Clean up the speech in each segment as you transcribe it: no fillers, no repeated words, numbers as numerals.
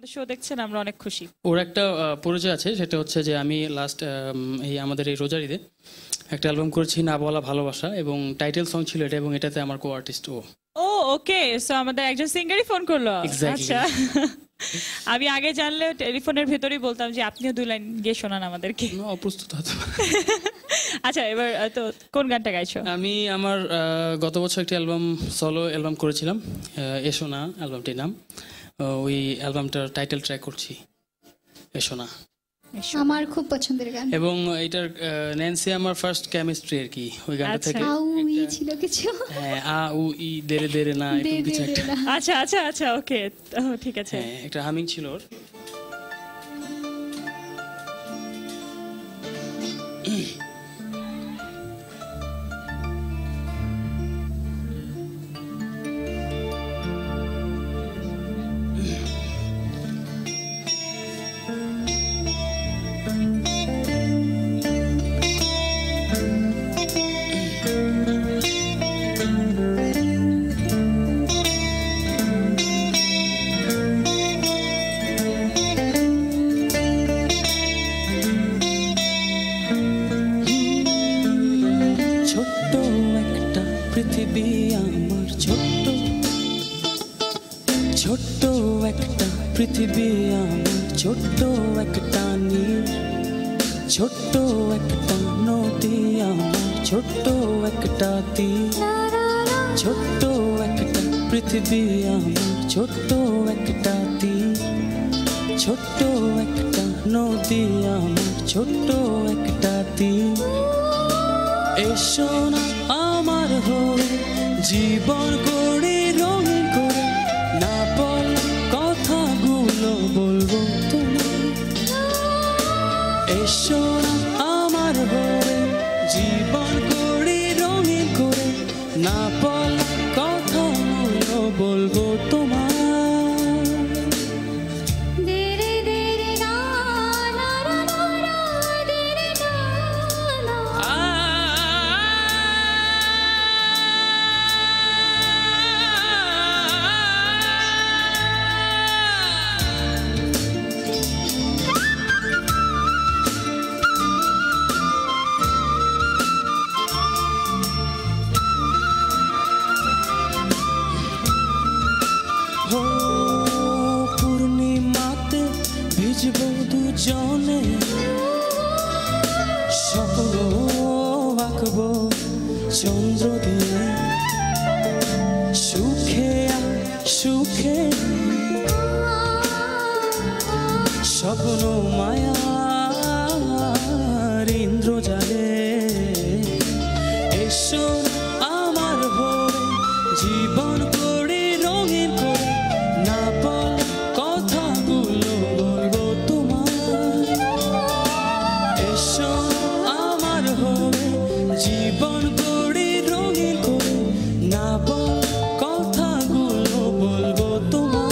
আমাদের শো দেখছেন, আমরা অনেক খুশি। ওর একটা পরিচয় আছে, সেটা হচ্ছে যে আমি লাস্ট এই আমাদের এই রোজার ঈদে একটা অ্যালবাম করেছি, না বলা ভালোবাসা, এবং টাইটেল সং ছিল এটা, এবং এটাতে আমার কো আর্টিস্ট ও। ও ওকে, সো আমাদের একজন সিঙ্গারই ফোন করলো। আচ্ছা, আমি আগে জানলে টেলিফোনের ভেতরেই বলতাম যে আপনিও 2 লাইন গিয়ে শোনান আমাদেরকে। অপ্রস্তুত হতো। আচ্ছা, এবার তো কোন গানটা গাইছো? আমি আমার গত বছর একটি সোলো অ্যালবাম করেছিলাম, এসো না অ্যালবামটির নাম। ওই অ্যালবামটার টাইটেল ট্র্যাক করছি এসো না। আমার খুব পছন্দের গান, এবং এটার ন্যান্সি আমার ফার্স্ট কেমিস্ট্রি আর কি, ওই গানটা থেকে ছিল কিছু, হ্যাঁ আ উ ই দেরে দেরে না এরকম কিছু একটা। আচ্ছা আচ্ছা আচ্ছা, ওকে, ঠিক আছে। হ্যাঁ, একটা হামিং ছিল ওর। পৃথিবী আমার ছোট্ট, ছোট্ট একটা পৃথিবী আমার, ছোট্ট একটা নীল, ছোট্ট একটা নদী আমার, ছোট্ট একটা তীর, ছোট্ট একটা পৃথিবী আমার, ছোট্ট একটা তীর, ছোট্ট একটা নদী আমার, ছোট্ট একটা তীর। এসো না আমার হয়ে জীবন করে রঙিন করে, না বলা কথাগুলো বলবো তোমায়। এসো না আমার হয়ে জীবন করে রঙিন করে, না বলা কথাগুলো বলবো তোমায়। পূর্ণিমাতে ভিজবো দুজনে, স্বপ্ন আঁকবো চন্দ্র দিয়ে, সুখে সুখে স্বপ্ন মায়ার ইন্দ্রজালে। এসো আমার হয়ে জীবন করে রঙিন করে, না বলা কথাগুলো বলবো তোমায়। এসো আমার হয়ে জীবন করে রঙিন করে, না বলা কথাগুলো বলবো তোমায়।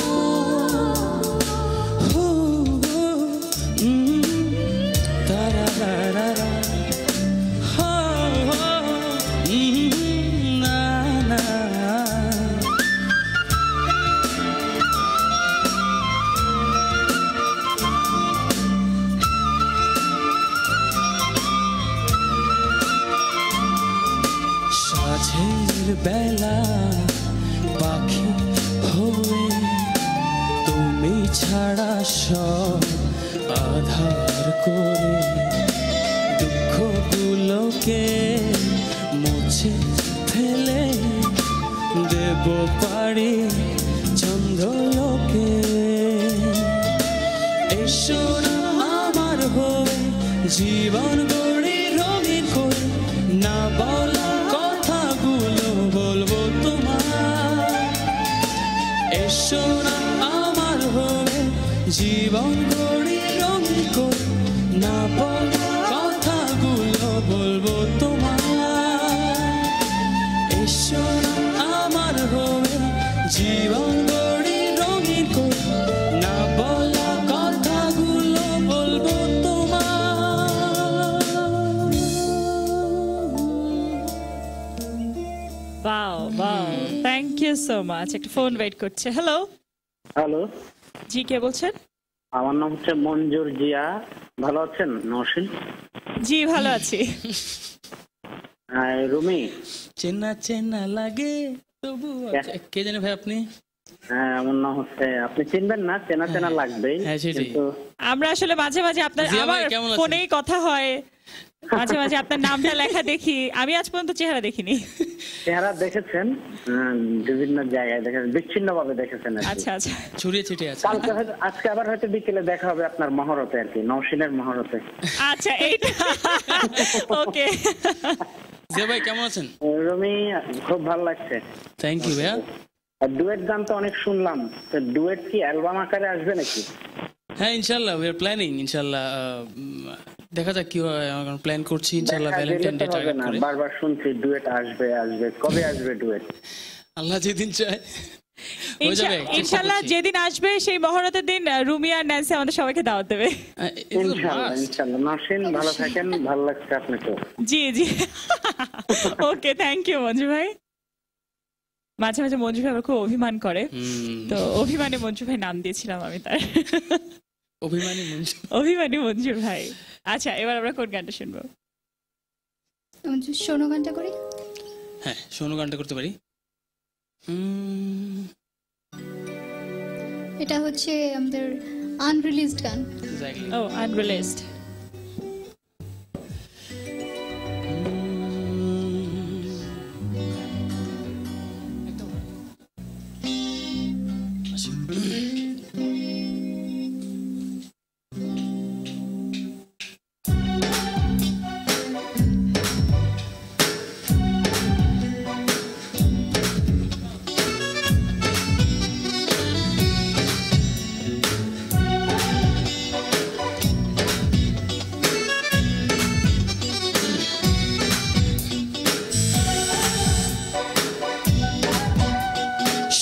তারা সাঁঝের বেলা পাখি হয়ে তুমি ছাড়া সব আধার করে, দুঃখগুলোকে মুছে ফেলে দেব পারি চন্দ্রলোকে। এসো না আমার হয়ে জীবন গড়ে রঙিন করে, না বলা কথাগুলো বলবো তোমায়। এসো না আমার হয়ে জীবন গড়ে রঙিন করে, না বলা কথাগুলো বলবো তোমায়। এসো না আমার হয়ে জীবন গড়ে রঙিন করে, না বলা কথাগুলো বলবো তোমায়। Wow wow, thank you so much. একটা ফোন ওয়েট করছে। হ্যালো হ্যালো, জি, কে বলছেন? আমার নাম হচ্ছে মঞ্জুর জিয়া। ভালো আছেন নওশীন? জি, ভালো আছি। রুমি, চেনা চেনা লাগে তবু কে জানে ভাই আপনি? হ্যাঁ আমার নাম হচ্ছে, আপনি চিনবেন না, চেনা চেনা লাগবেই। হ্যাঁ, সেটাই। কিন্তু আমরা আসলে মাঝে মাঝে আপনার জিয়া ভাই, আমার কেমন আছেন? ফোনেই কথা হয়, মাঝে মাঝে আপনার নামটা লেখা দেখি, আমি আজ পর্যন্ত চেহারা দেখিনি। চেহারা দেখেছেন, বিভিন্ন জায়গায় দেখেছেন, বিচ্ছিন্ন ভাবে দেখেছেন আর কি। আচ্ছা আচ্ছা, ছড়িয়ে ছিটিয়ে আছে। কালকে হয়তো, আজকে আবার হয়তো বিকেলে দেখা হবে আপনার মহরতে আর কি, নওশীনের মহরতে। আচ্ছা এইটা ওকে। জিয়া ভাই কেমন আছেন? রুমি, খুব ভালো লাগছে। থ্যাংক ইউ ভাইয়া। আর ডুয়েট গান তো অনেক শুনলাম, তো ডুয়েট কি অ্যালবাম আকারে আসবে নাকি? হ্যাঁ ইনশাল্লাহ, উই আর প্ল্যানিং। ইনশাল্লাহ দেখা যাক কি হয়, আমরা প্ল্যান করছি ইনশাল্লাহ ভ্যালেন্টাইন ডে টার্গেট করে। বারবার শুনছি ডুয়েট আসবে আসবে, কবে আসবে ডুয়েট? আল্লাহ যেদিন চায় হয়ে যাবে। ইনশাআল্লাহ যেদিন আসবে সেই মহরতের দিন রুমি আর ন্যান্সি আমাদের সবাইকে দাওয়াত দেবে। ইনশাআল্লাহ ইনশাআল্লাহ। নওশীন, ভালো থাকেন, ভালো লাগছে আপনাকে। জি জি, ওকে, থ্যাংক ইউ মঞ্জু ভাই। মাঝে মাঝে মঞ্জু ভাই আবার খুব অভিমান করে, তো অভিমানী মঞ্জু ভাই নাম দিয়েছিলাম আমি তার। অভিমানী মঞ্জু, অভিমানী মঞ্জু ভাই। আচ্ছা, এবার আমরা কোন গানটা শুনবো? শোনো গানটা করি। হ্যাঁ শোনো গানটা করতে পারি। এটা হচ্ছে আমাদের আনরিলিজড গান। ও, আনরিলিজড।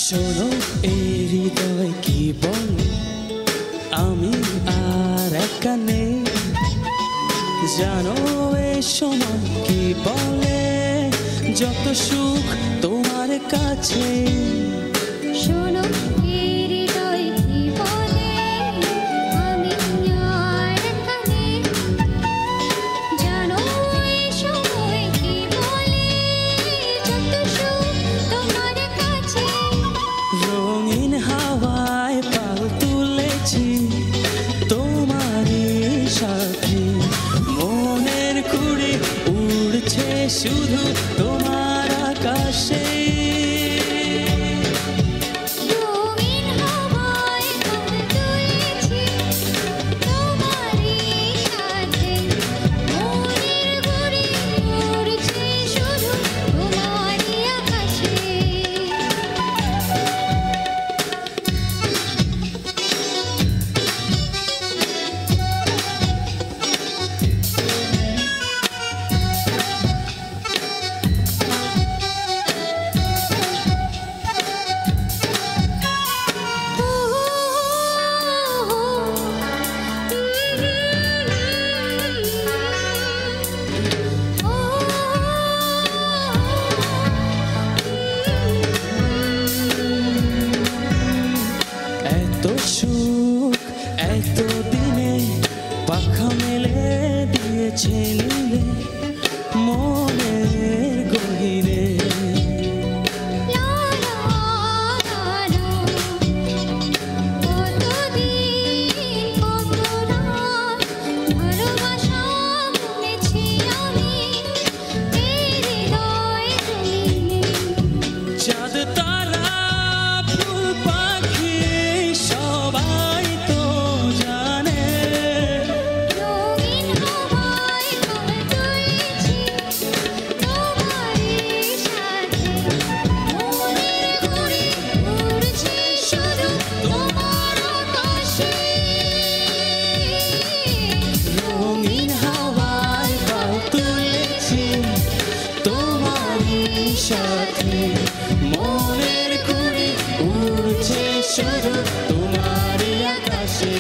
শোনো এই হৃদয় কি বলে, আমি আর একা নেই। জানো এ সময় কি বলে, যত সুখ তোমার কাছে। শোনো এই হৃদয় কি বলে, আমি আর একা নেই। জানো এই সময় কি বলে, যত সুখ তোমার কাছে। রঙিন হাওয়ায় পাল তুলেছি তোমারই সাথে, মনের কুড়ি উড়ছে শুধু তোমার আকাশে। রঙিন হাওয়ায় পাল তুলেছি তোমারই সাথে, মনের ঘুড়ি উড়ছে শুধু তোমারই আকাশে। এত সুখ এত দিনে পাখা মেলে দিয়েছে নীলে মনের গহিরে। চাঁদ তারা ফুল পাখি সবাই তো জানে, রঙিন হাওয়ায় পাল তুলেছি তোমারই সাথে, মনের কুড়ি উড়ছে শুধু তোমারই আকাশে।